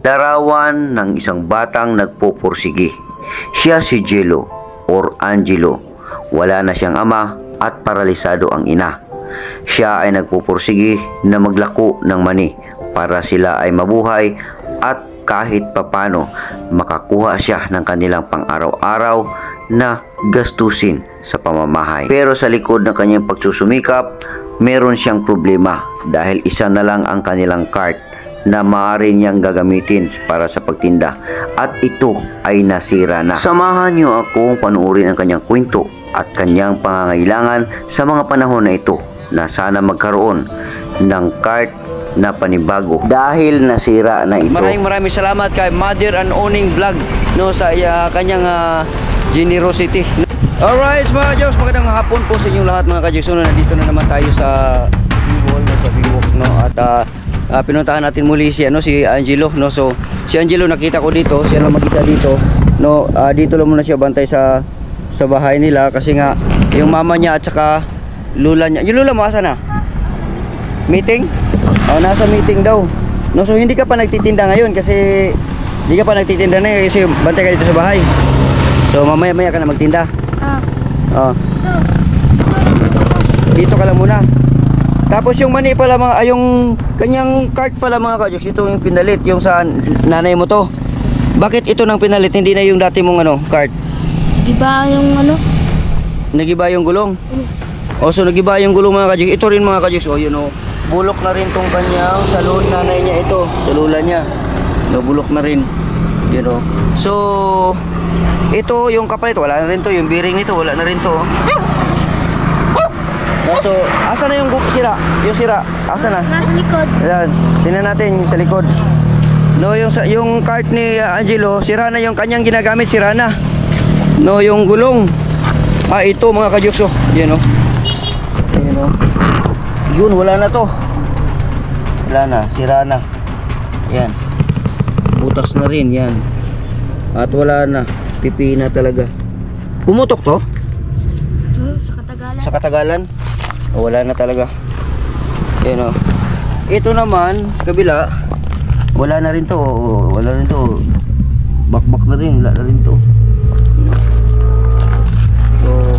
Larawan ng isang batang nagpupursigi. Siya si Jello or Angelo. Wala na siyang ama at paralisado ang ina. Siya ay nagpupursigi na maglako ng mani para sila ay mabuhay at kahit papano makakuha siya ng kanilang pang-araw-araw na gastusin sa pamamahay. Pero sa likod ng kanyang pagsusumikap, meron siyang problema dahil isa na lang ang kanilang cart na maaari niyang gagamitin para sa pagtinda at ito ay nasira na. Samahan niyo akong panuorin ang kanyang kwento at kanyang pangangailangan sa mga panahon na ito na sana magkaroon ng cart na panibago dahil nasira na ito. Maraming salamat kay Mother and Owning Vlog sa kanyang generosity. Alright mga Diyos, magandang hapon po sa inyong lahat mga ka-Diyos. Nandito na naman tayo sa Biwol, sa Biwok, at pinuntahan natin muli si Angelo, so si Angelo nakita ko dito, siya lang mag-isa dito, dito lang muna siya bantay sa bahay nila kasi nga yung mama niya at saka lula niya. Yung lula mo asa na? Meeting? Nasa meeting daw. So hindi ka pa nagtitinda ngayon kasi hindi ka pa nagtitinda na kasi bantay ka dito sa bahay. So mamaya-maya ka na magtinda. Dito ka lang muna. Tapos yung mani pala yung kanyang cart pala mga ka-Diyos, ito yung pinalit, yung sa nanay mo to. Bakit ito nang pinalit, hindi na yung dati mong cart? Nagiba yung Nagiba yung gulong? So nagiba yung gulong mga ka-Diyos. Ito rin mga ka-Diyos, bulok na rin tong kanyang salon nanay niya ito, sa lula niya. Bulok na rin. So ito yung kapalit, wala na rin to, yung bearing nito, wala na rin to. So, asa na yung sira? Yung sira, asa na? nasa likod. Ayan, tingnan natin yung sa likod. Yung cart ni Angelo, sira na yung kanyang ginagamit, sira na. Yung gulong. Ito mga ka-Diyos, yan Yun, wala na to. Wala na, sira na. Yan. Butas na rin, yan. At wala na, pipi na talaga. Pumutok to? Sa katagalan. Sa katagalan? Wala na talaga. Ito naman sa kabila, wala na rin to. Wala rin to. Bakbak na rin, wala na rin to. So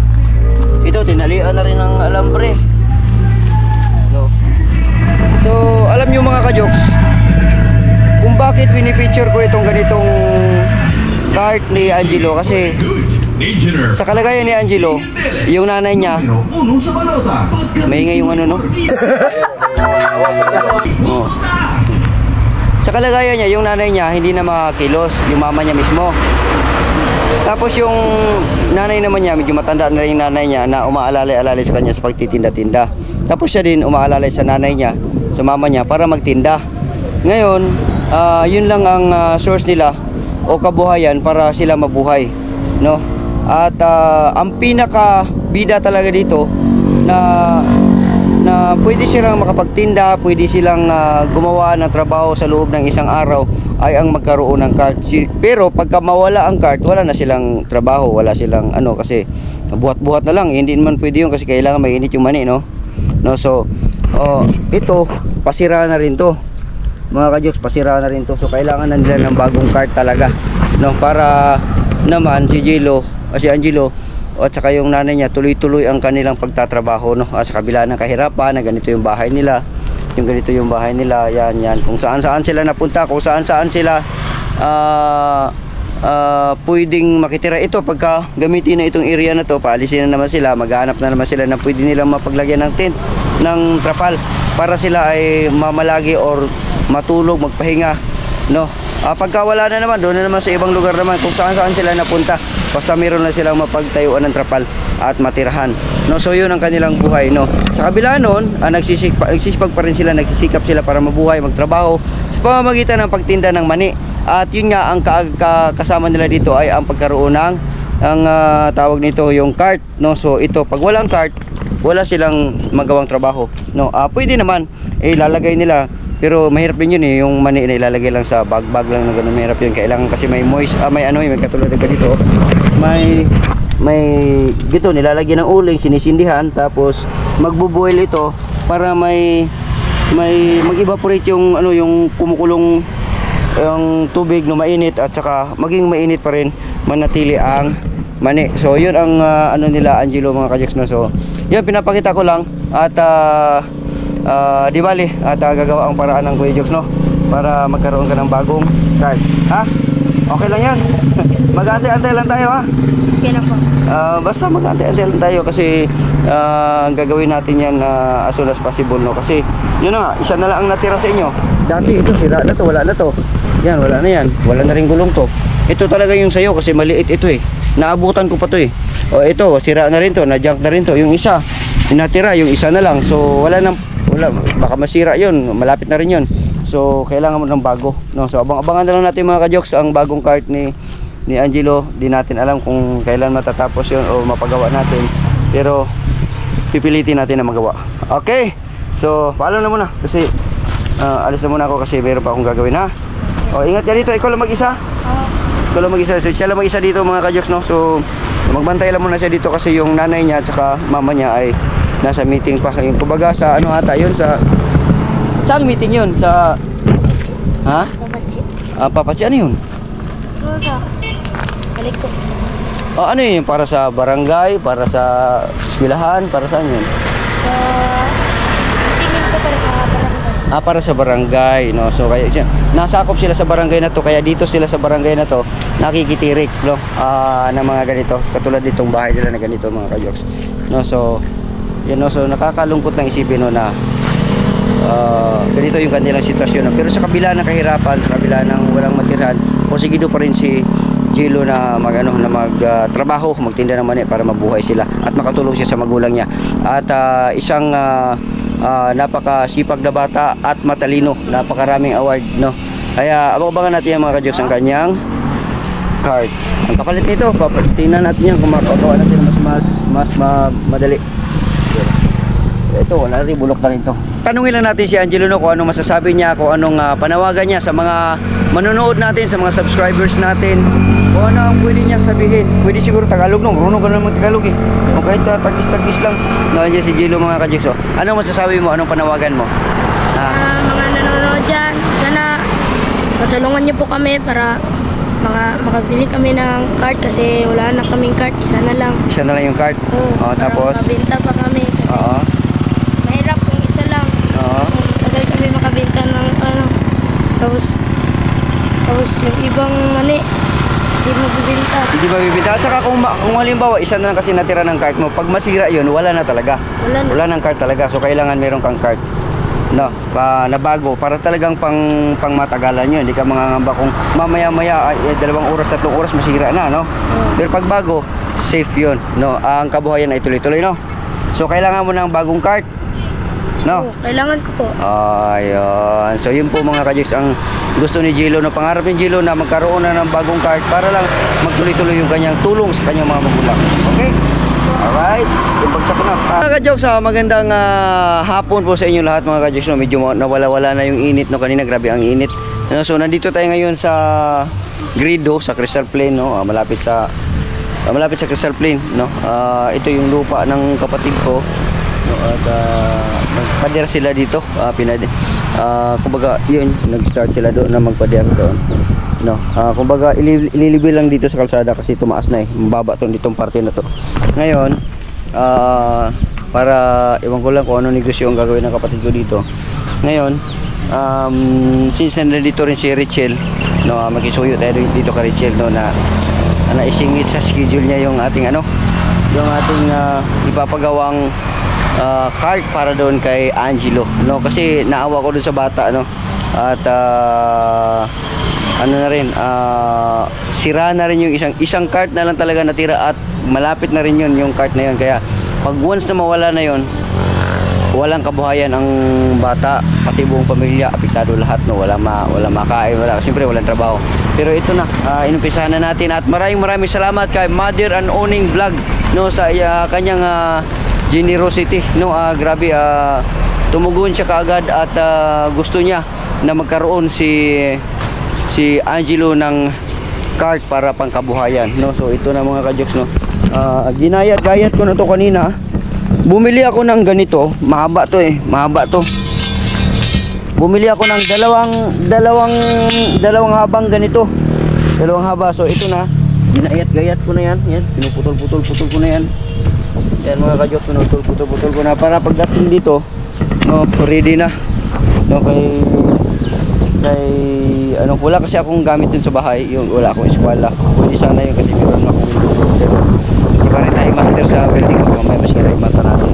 ito tinalian na rin ng alambre. So alam nyo mga ka-Jokes kung bakit pinipicture ko itong ganitong cart ni Angelo, kasi sa kalagayan ni Angelo, yung nanay niya, maingay yung sa kalagayan niya, yung nanay niya hindi na makakilos, yung mama niya mismo. Tapos yung nanay naman niya, medyo matanda na rin yung nanay niya na umaalalay-alalay sa kanya sa pagtitinda-tinda. Tapos siya din umaalalay sa nanay niya, sa mama niya para magtinda. Ngayon, yun lang ang source nila o kabuhayan para sila mabuhay, At ang pinaka bida talaga dito na pwede silang makapagtinda, pwede silang gumawa ng trabaho sa loob ng isang araw ay ang magkaroon ng cart. Pero pagka mawala ang cart, wala na silang trabaho, wala silang kasi buhat-buhat na lang. Hindi naman pwede yun kasi kailangan mainit yung mani, So ito pasira na rin to mga ka-Diyos, pasira na rin to. So kailangan na nila ng bagong cart talaga, para naman si Angelo at saka yung nanay niya tuloy-tuloy ang kanilang pagtatrabaho, sa kabila ng kahirapan na ganito yung bahay nila, yan kung saan-saan sila napunta, kung saan-saan sila pwedeng makitira. Ito pagka gamitin na itong area na to, paalisin na naman sila, maghanap na naman sila na pwede nilang mapaglagyan ng tent, ng trapal para sila ay mamalagi or matulog, magpahinga, pagka wala na naman, doon na naman sa ibang lugar naman kung saan-saan sila napunta, basta meron na silang mapagtayuan ng trapal at matirahan, so yun ang kanilang buhay, Sa kabila nun, nagsisipag pa rin sila, nagsisikap sila para mabuhay, magtrabaho sa pamamagitan ng pagtinda ng mani. At yun nga, ang kasama nila dito ay ang pagkaroon ng tawag nito yung cart, So ito, pag walang cart, wala silang magawang trabaho, pwede naman ilalagay nila, pero mahirap din yun, yung mani na ilalagay lang sa bag lang na gano'n, mahirap yun. Kailangan kasi may moist, may katulad na dito, may dito nilalagyan ng uling, sinisindihan, tapos magbo-boil ito para may mag-evaporate yung yung kumukulong yung tubig no mainit at saka maging mainit pa rin manatili ang mani. So yun ang ano nila Angelo mga ka-Jokes no. So yun pinapakita ko lang at di bali at gagawa ang paraan ng Kuya Jokes no para magkaroon ka ng bagong card. Ha? Okay lang yan. Mag-antay-antay lang tayo ha. Okay lang po. Basta mag-antay-antay lang tayo kasi gagawin natin yan as soon as possible no. Kasi yun na, isa na lang ang natira sa inyo. Dati ito sira na to, wala na to. Yan, wala na yan. Wala na rin gulong to. Ito talaga yung sayo kasi maliit ito eh. Naabutan ko pa to eh. O ito, sira na rin to, na-junk na rin to. Yung isa, natira, yung isa na lang. So wala baka masira yun, malapit na rin yun. So kailangan mo ng bago no. So abang-abangan na lang natin mga ka-Jokes ang bagong cart ni Angelo. Di natin alam kung kailan matatapos yun o mapagawa natin, pero pipilitin natin na magawa. Okay, so paalam na muna kasi alis na muna ako kasi meron pa akong gagawin ha. O ingat ka dito, ikaw lang mag-isa. Ikaw lang mag-isa, so siya lang mag-isa dito mga ka-Jokes no. So magbantay lang muna siya dito kasi yung nanay niya at saka mama niya ay nasa meeting pa. Yung kumbaga sa ano ata yun, sa saan meeting yun? Sa ha? Papachi. Papachi, ano yun? Rosa. Balik ko. Ano yun? Para sa barangay? Para sa eskwelahan? Para saan yun? Sa... Tingin sa para sa barangay. Para sa barangay no. So kaya nasakop sila sa barangay na to, kaya dito sila sa barangay na to nakikitirik no, ng mga ganito katulad ditong bahay nila na ganito mga ka-Jokes no. So yun no, so nakakalungkot lang isipin no na ganito yung kanilang sitwasyon no? Pero sa kabila ng kahirapan, sa kabila ng walang matirahan, konsigido pa rin si Angelo na magtrabaho, magtinda ng mani para mabuhay sila at makatulong siya sa magulang niya. At isang napakasipag na bata at matalino, napakaraming award no. Kaya abang-abangan natin yung mga ka-Jokes ang kanyang card. Ang kapalit nito, tingnan natin yan kung makagawa natin mas madali. Ito, wala rin, bulok na rin to. Tanungin lang natin si Angelo no, kung anong masasabi niya, kung anong panawagan niya sa mga manonood natin, sa mga subscribers natin, kung ano ang pwede niyang sabihin. Pwede siguro Tagalog no, marunong ka naman Tagalog eh. O kahit tagis-tagis lang. Nandiyan si Angelo mga ka-Jokes. Anong masasabi mo, anong panawagan mo? Mga nanonood dyan, sana matulungan niyo po kami para makabili kami ng card kasi wala na kaming card, isa na lang. Isa na lang yung card? Oo, tapos? makabenta pa kami. Oo. Mahirap kung isa lang. Oo. Tagal kami makabenta ng ano. Tapos yung ibang mani, hindi magbibenta. Hindi mabibenta. At saka kung halimbawa isa na lang kasi natira ng card mo, pag masira yun, wala na talaga. Wala ng card talaga. So kailangan meron kang card no, na bago para talagang pang matagalan yun. Hindi ka mangangamba kung mamaya-maya 2 oras, 3 oras masira na no. Pero pag bago, safe yun no. Ang kabuhayan ay tuloy-tuloy no. So kailangan mo ng bagong card no. Kailangan ko po. Ayun. So yun po mga ka-Jokes ang gusto ni Angelo no, pangarap ni Angelo na magkaroon na ng bagong card para lang magtuloy-tuloy yung kanyang tulong sa kanyang mga magulang. Okay? Alright, yung bagsak na. Mga ka-Jokes, magandang hapon po sa inyo lahat mga ka-Jokes no. Medyo nawala-wala na yung init no, kanina grabe ang init. So nandito tayo ngayon sa Grido, sa Crystal Plain no, malapit sa Crystal Plain no. Ito yung lupa ng kapatid ko no, at nagpader sila dito. Kumbaga yun, nag-start sila doon na magpader doon no. Kumbaga ililibil lang dito sa kalsada kasi tumaas na eh, mababa ditong parte na to. Ngayon para iwan ko lang kung ano negosyo ang gagawin ng kapatid ko dito. Ngayon since nandito rin si Richel no, makisuyo tayo dito kay Richel no, na naisingit sa schedule niya yung ating yung ating ipapagawang card para doon kay Angelo no, kasi naawa ko doon sa bata no. At na rin sira na rin yung isang card na lang talaga natira at malapit na rin yun yung card na yun. Kaya pag once na mawala na yun, walang kabuhayan ang bata, pati buong pamilya apektado lahat no. Wala makain, siyempre walang trabaho. Pero ito na, inumpisahan na natin at maraming salamat kay Mother and Owning Vlog no, sa kanyang generosity no. Grabe, tumugon siya kaagad at gusto niya na magkaroon si Angelo ng card para pangkabuhayan no. So ito na mga ka-Jokes no, ginayat-gayat ko na to kanina. Bumili ako ng ganito, mahaba to. bumili ako ng dalawang habang ganito. Dalawang haba. So ito na, ginayat-gayat ko na yan. Yan, pinuputol-putol ko na yan. Yan mga ka-jokes, pinuputol-putol ko na para pagdating dito, no, ready na. No, kay ano, wala kasi akong gamit dun sa bahay, yung wala akong eskwela. Pwede sana yun kasi meron akong pero hindi pa rin tayo master sa welding, mamaya masira yung mata natin.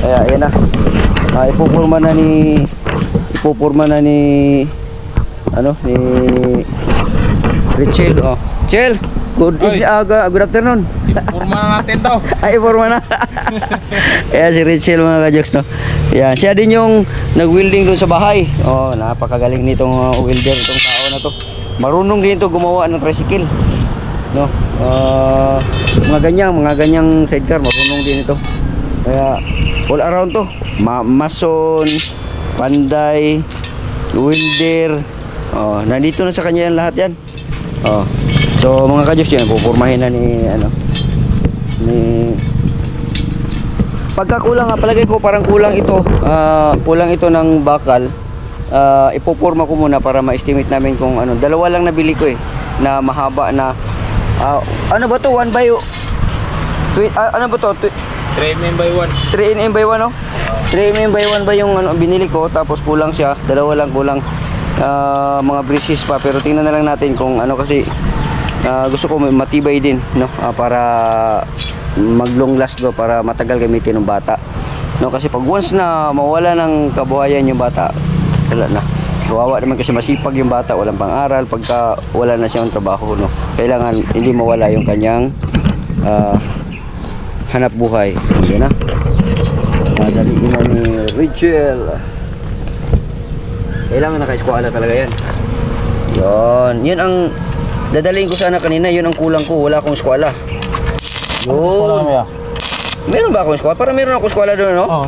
Kaya ayan na, ipupurma na ni ano, ni Richel. Oh, Chel, good afternoon. Purma na natin daw. Ay, purma na. Ayan si Richel mga ka-jokes, no. Yan, siya din yung nag-welding doon sa bahay. Oh, napakagaling nitong welder, itong tao na to. Marunong din ito gumawa ng tricycle. No? Mga ganyang sidecar, marunong din ito. Kaya all around to. Mason, panday, welder. Oh, nandito na sa kanya yan lahat yan. Oh. So mga ka-jokes, yan pupurmahin na ni pagkakulang nga, palagay ko parang kulang ito ng bakal. Ipupurma ko muna para ma-estimate namin kung ano. Dalawa lang nabili ko na mahaba na ano ba to, 1 by ano ba to, 3mm by 1. 3mm by 1, no? 3mm by 1 ba yung ano, binili ko, tapos kulang siya, dalawa lang kulang. Mga braces pa, pero tingnan na lang natin kung ano, kasi gusto ko matibay din, no? Para mag long last do, para matagal gamitin ng bata, no? Kasi pag once na mawala ng kabuhayan yung bata, wala na. Kawawa naman kasi masipag yung bata, walang pang-aral, pagka wala na siyang trabaho, no? Kailangan hindi mawala yung kanyang hanap buhay. Yan na, madaliin na ni Rachel. Kailangan naka-eskwela talaga yan. Yan ang dadalhin ko sana kanina, yun ang kulang ko, wala akong eskwela. Yun. Meron ba akong eskwela? Parang meron akong eskwela doon, no?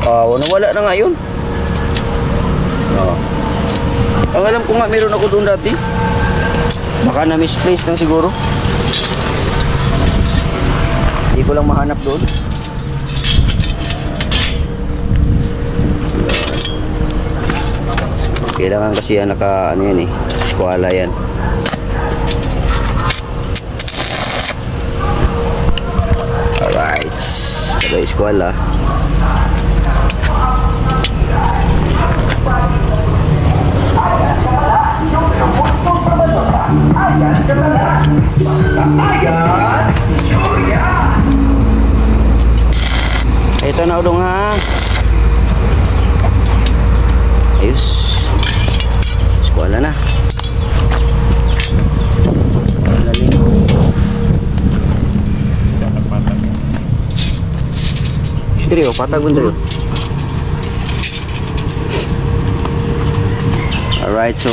Oo, nawala na nga yun. Ang alam ko nga, meron ako doon dati. Baka na-misplace lang siguro. Hindi ko lang mahanap doon. Kailangan kasi yan naka, ano yan eskwela yan. Alright, sabay eskwela. Ito na udong ha. Ayos, eskwela na. Trio, patag pun trio. Alright, so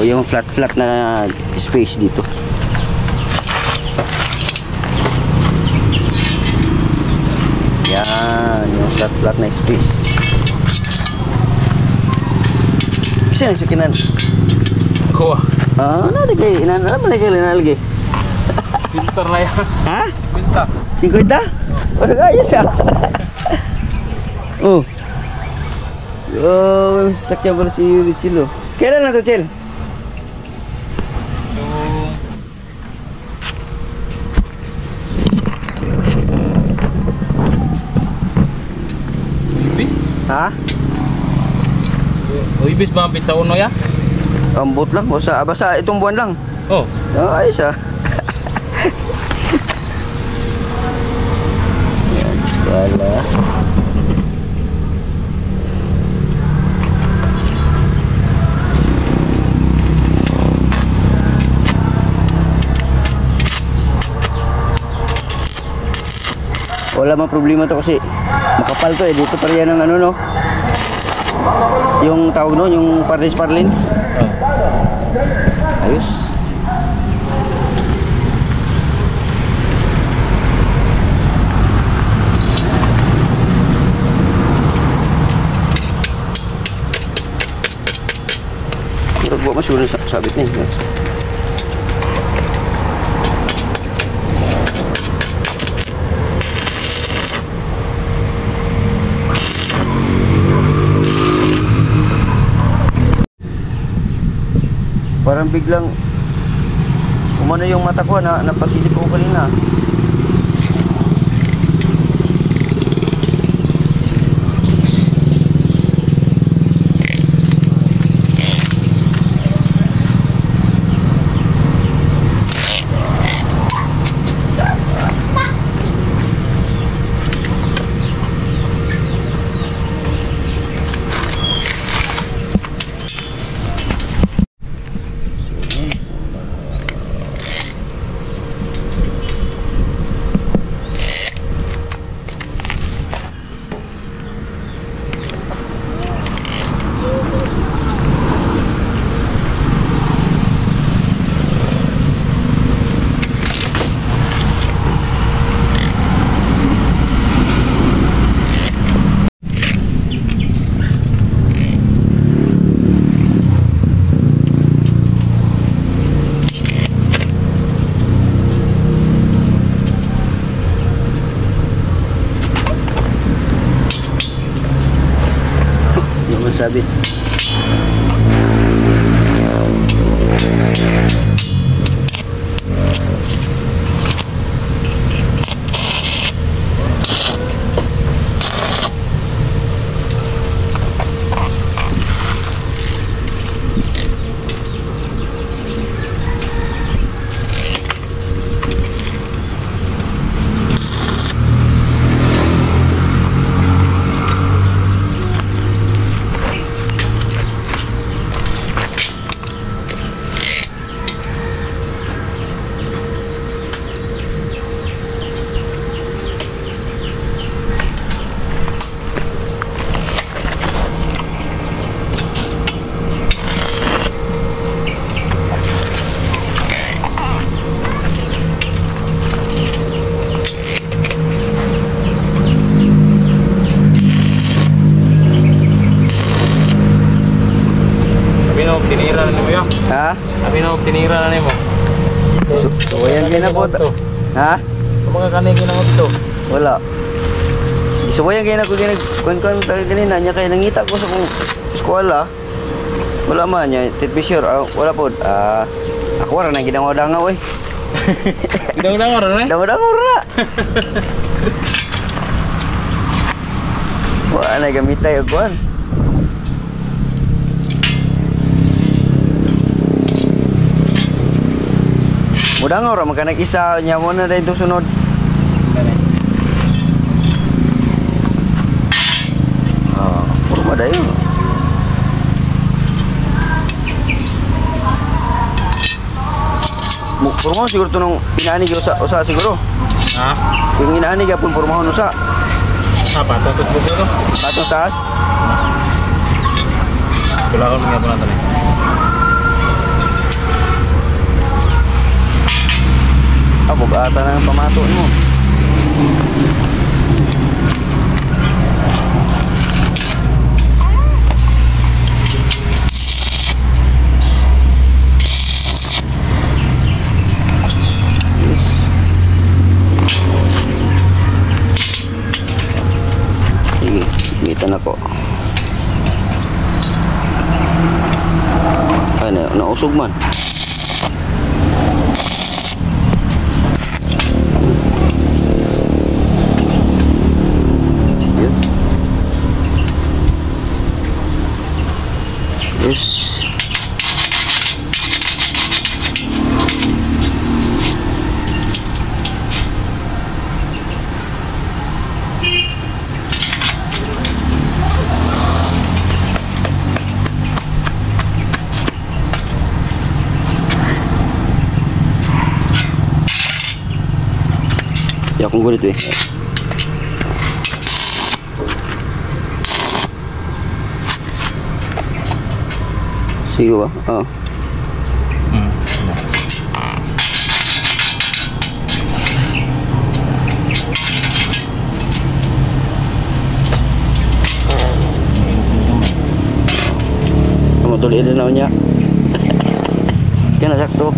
yung flat na space dito. Yan, yung flat na space. Kasi nang sukinan. Ko. Nalagay, alam mo na sila nalagay. Filter na yan. Ha? Pinta. 50? Wala kaya siya. Oh. May sasakyan pala si Richel, oh. Kailan na to, Chel? Ibis? Ha? Ibis ba ang pizza uno ya? Ambot lang, basta itong buwan lang. Oh. Ayos ah. Yan, wala. Wala mang problema to kasi makapal to dito pa riyan ng ano, no? Yung tawag no, yung parlins. Ayos. Pero buat masuk sabit ni. Parang biglang umano yung mata ko na napasilip ko kanina. Sabit. Tinira na mo ya. Ha? Abi na tinira na nimo. Suwayan kayo na po. Ha? Mga kanay ginamot to. Wala. Suwayan kayo na ko kuan-kuan tayo ganina. Nya kayo nangita ko sa kong eskwela. Wala man niya. Tit be sure. Wala po. Ako wala na ginangaw-dangaw eh. Ginangaw na eh? Dangaw-dangaw na. Wala na gamitay o kuan. Mudang orang makan isa nya mo na dito sunod. Puro dayo. Puro mo siguro tunong inaani gyud usa siguro. Ha? Kung inaani gyapon puro mo usa. Apa tutus buko to? Patos taas. Kulaon nga po natin. Bugata na ang pamato mo. Yes. Sige, sigitan ako. Ay, nausog man. Yes. Ya kung ganito eh. Sige ba? Oo. Tuloy din na niya. Kaya nasakto.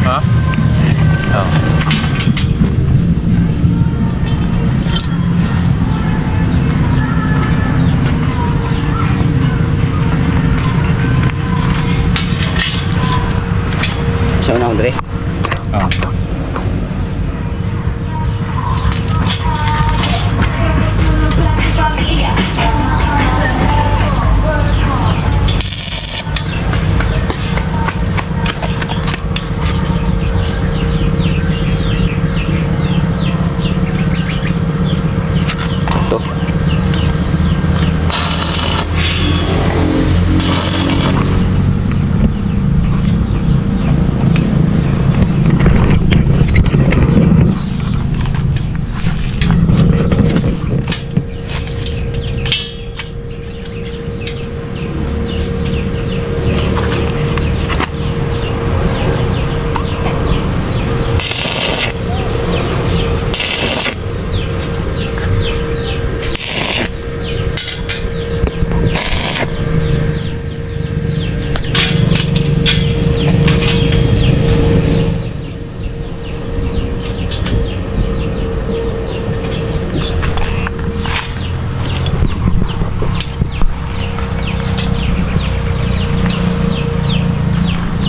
Ha? Oh. Siya na, Andre. Oh. Ito.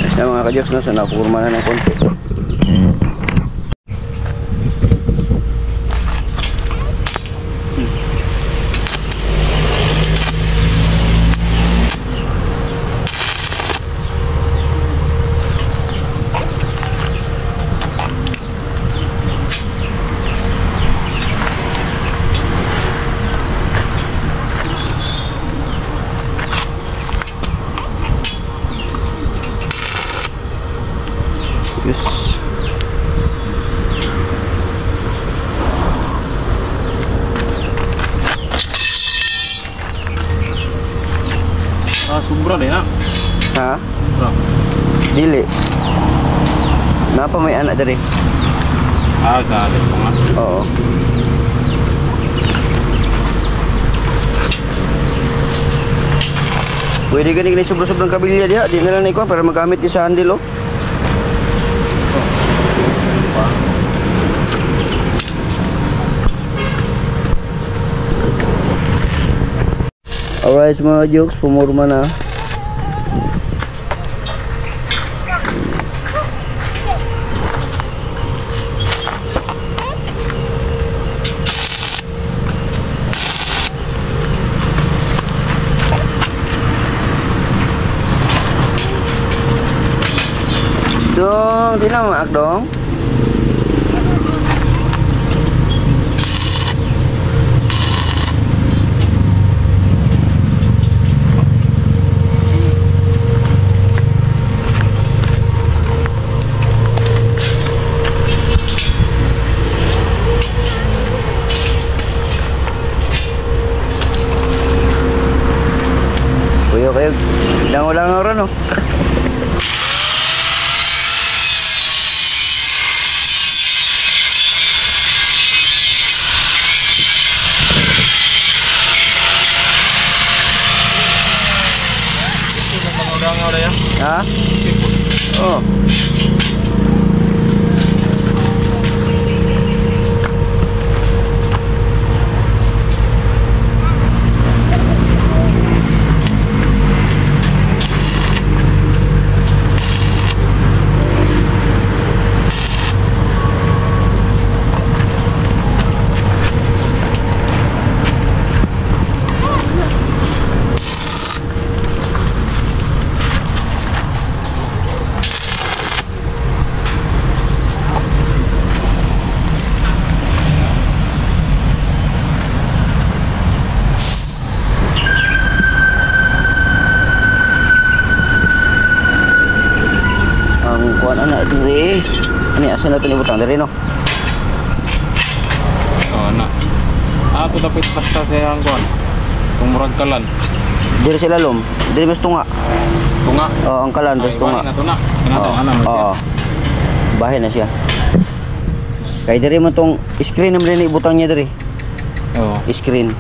Ayos na mga ka-Joks, no? So napurma na ng konti. Yes. Ah, sobra din ha. Ha? Sobra. Dili. Napa may anak dari? Ah, sa atin po nga. Oo. Pwede ganing ni sobrang kabilya dia, di na lang ikaw para magamit ni sa handle, oh. Alright mga Jokes, pumurma na. Dong, di na maak dong. Kayo, lango-lango rin, oh. Lango-lango na yan. Ha? Oh. Anak diri. Ani asa na tini butang diri no. Oh, na. Ah, to dapat pasta sa yang kon. Tumurag kalan. Diri sila lom. Diri mas tunga. Tunga. Oh, ang kalan dos tunga. Na tunga. Kinatuan na siya. Oo. Bahay na siya. Kay diri mo tong screen naman ni butang niya diri. Oo. Screen.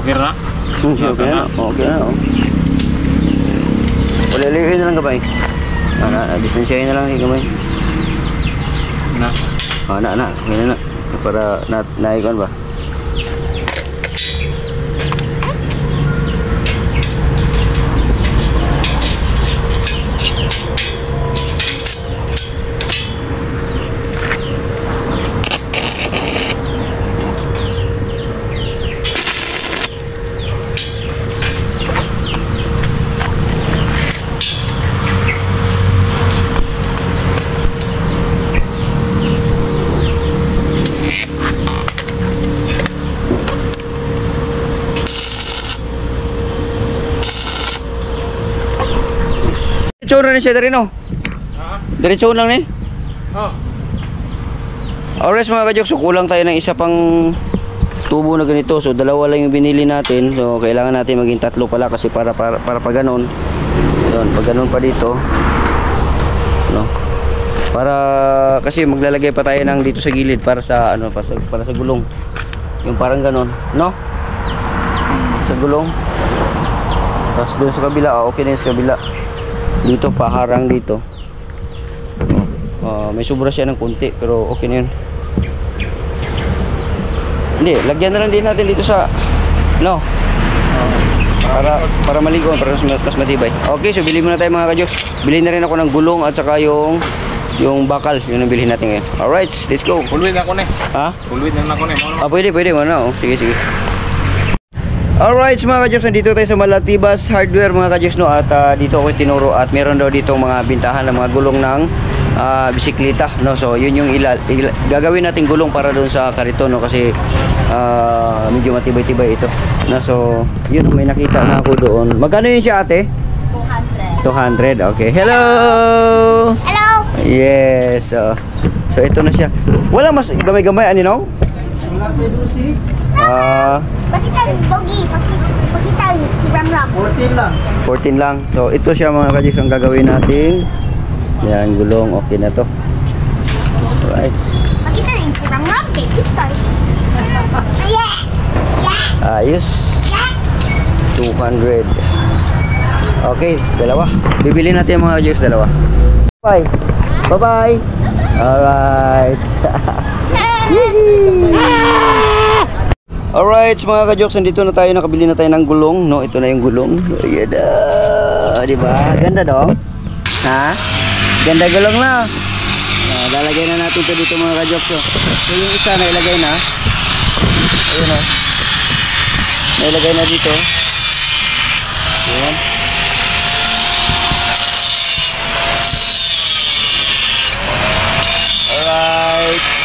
okay na. Okay na. Okay na. Oh. Ulilihin na lang gabay. Distansyahin na lang gamay. Na. Na. Ganyan na. Para naikon ba? Diretso na siya dari no? Diretso lang ni? Oh. Alright mga kajoks, so kulang tayo ng isa pang tubo na ganito. So dalawa lang yung binili natin. So kailangan natin maging tatlo pala kasi para pa ganon. Yun, pag ganon pa dito. No? Para kasi maglalagay pa tayo ng dito sa gilid para sa ano, para sa gulong. Yung parang ganon, no? Sa gulong. Tapos doon sa kabila, okay na yung sa kabila. Dito paharang dito. May sobra siya ng konti pero okay na yun. Hindi, lagyan na lang din natin dito sa no. Para maligo, para mas matibay. Okay, so bili muna tayo mga kajoks. Bili na rin ako ng gulong at saka yung bakal, yun ang bilhin natin ngayon. Alright, let's go. Pulwid na ko ni. Ha? Pulwid na ko ni. Pwede muna. Oh. Sige. Alright mga kajoks, nandito tayo sa Malatibas Hardware mga kajoks, no? At dito ako tinuro at meron daw dito mga bintahan ng mga gulong ng bisikleta, no? So yun yung gagawin natin gulong para doon sa kariton, no? Kasi medyo matibay-tibay ito, no? So yun, may nakita na ako doon. Magkano yun siya ate? 200. Okay. Hello. Yes. So ito na siya. Wala mas gamay-gamay ani no? Wala tayo dosi. Pakita Bogi, pakita si Ramram. 14 lang. So ito siya mga kajoks ang gagawin natin. Yan, gulong, okay na to. Alright. Pakita rin si Ramram kay Victor. Ayos. 200. Okay, dalawa. Bibili natin mga kajoks, dalawa. Bye. Bye-bye. Alright. Alright mga kajoks, nandito na tayo, nakabili na tayo ng gulong, no? Ito na yung gulong. Ayan na, diba? Ganda dong. Ha? Ganda gulong na. Lalagay na natin ito dito mga kajoks. So yung isa na ilagay na. Ayun o. Nailagay na dito. Ayan. Alright.